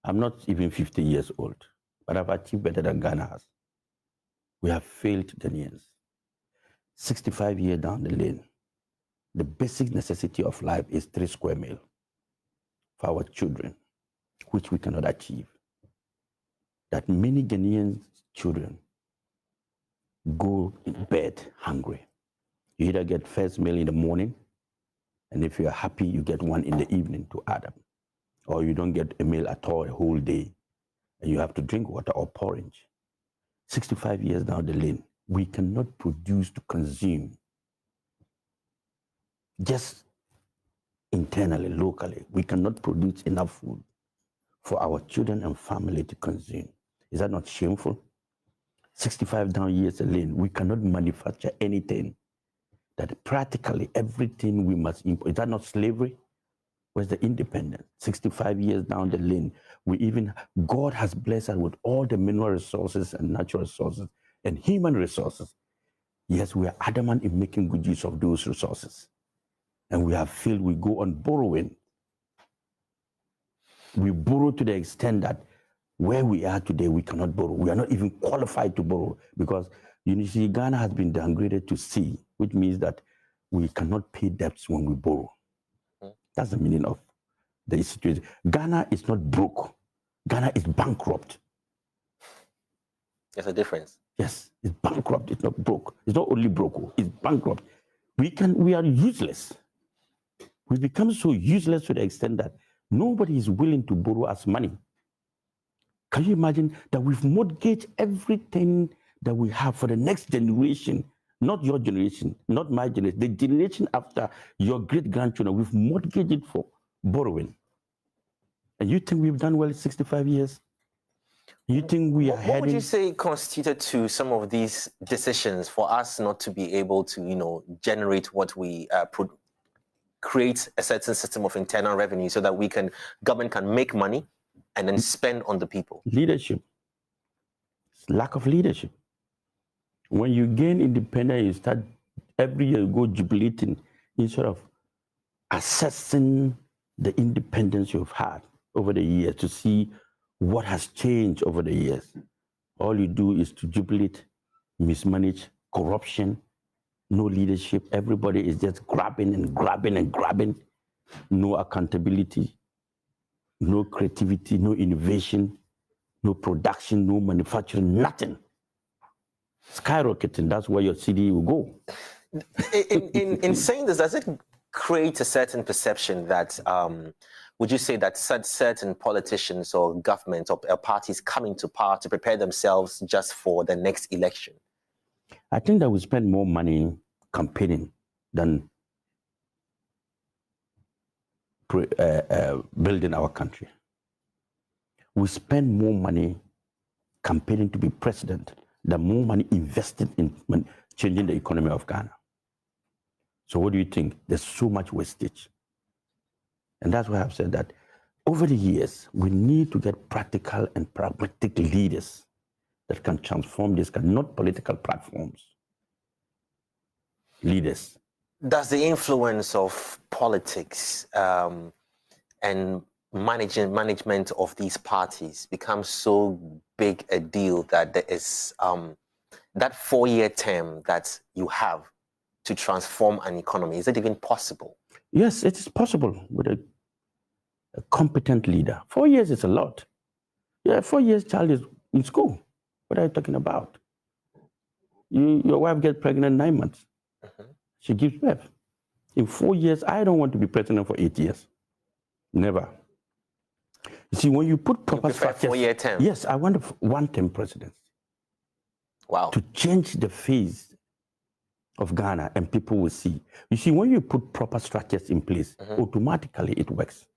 I'm not even 50 years old, but I've achieved better than Ghana has. We have failed Ghanaians. 65 years down the lane, the basic necessity of life is 3 square meal for our children, which we cannot achieve. That many Ghanaian children go in bed hungry. You either get first meal in the morning, and if you're happy, you get one in the evening to add up. Or you don't get a meal at all a whole day, and you have to drink water or porridge. 65 years down the lane, we cannot produce to consume. Just internally, locally, we cannot produce enough food for our children and family to consume. Is that not shameful? 65 down years a lane, we cannot manufacture anything. That practically everything we must import. Is that not slavery? Where's the independence? 65 years down the lane, God has blessed us with all the mineral resources and natural resources and human resources. Yes, we are adamant in making good use of those resources. And we have failed, we go on borrowing. We borrow to the extent that where we are today, we cannot borrow. We are not even qualified to borrow because you see, Ghana has been downgraded to C, which means that we cannot pay debts when we borrow. That's the meaning of the situation. Ghana is not broke. Ghana is bankrupt. There's a difference. Yes, it's bankrupt. It's not broke. It's not only broke. It's bankrupt. We are useless. We become so useless to the extent that nobody is willing to borrow us money. Can you imagine that we've mortgaged everything that we have for the next generation? Not your generation, not my generation, the generation after your great-grandchildren. We've mortgaged it for borrowing. And you think we've done well in 65 years? You think we are What would you say constituted to some of these decisions for us not to be able to, generate what we create a certain system of internal revenue so that government can make money and then spend on the people? Leadership. Lack of leadership. When you gain independence, you start every year go jubilating instead of assessing the independence you've had over the years to see what has changed over the years. All you do is to jubilate, mismanage, corruption, no leadership. Everybody is just grabbing and grabbing and grabbing. No accountability, no creativity, no innovation, no production, no manufacturing, nothing. Skyrocketing, that's where your CD will go. In saying this, does it create a certain perception that, would you say that certain politicians or governments or parties coming to power to prepare themselves just for the next election? I think that we spend more money campaigning than building our country. We spend more money campaigning to be president than more money invested in changing the economy of Ghana. So what do you think? There's so much wastage. And that's why I've said that over the years, we need to get practical and pragmatic leaders that can transform this, not political platforms. Leaders. Does the influence of politics and management of these parties become so big a deal that there is that 4-year term that you have to transform an economy? Is it even possible? Yes, it is possible with a competent leader. 4 years is a lot. Yeah, 4 years child is in school. What are you talking about? Your wife gets pregnant 9 months. She gives birth. In 4 years, I don't want to be president for 8 years. Never. You see, when you put proper structures... 4-year term? Yes, I want a one-term presidency. Wow. To change the face of Ghana, and people will see. You see, when you put proper structures in place, automatically it works.